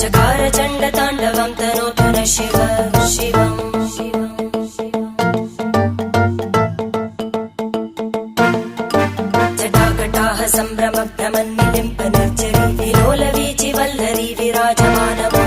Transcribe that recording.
चकार चण्डताण्डवं तनोतु न शिव शिवम् जटाकटाः सम्भ्रमभ्रमन्निलिम्प निर्जरी विलोलवीचि वल्लरी विराजमानम्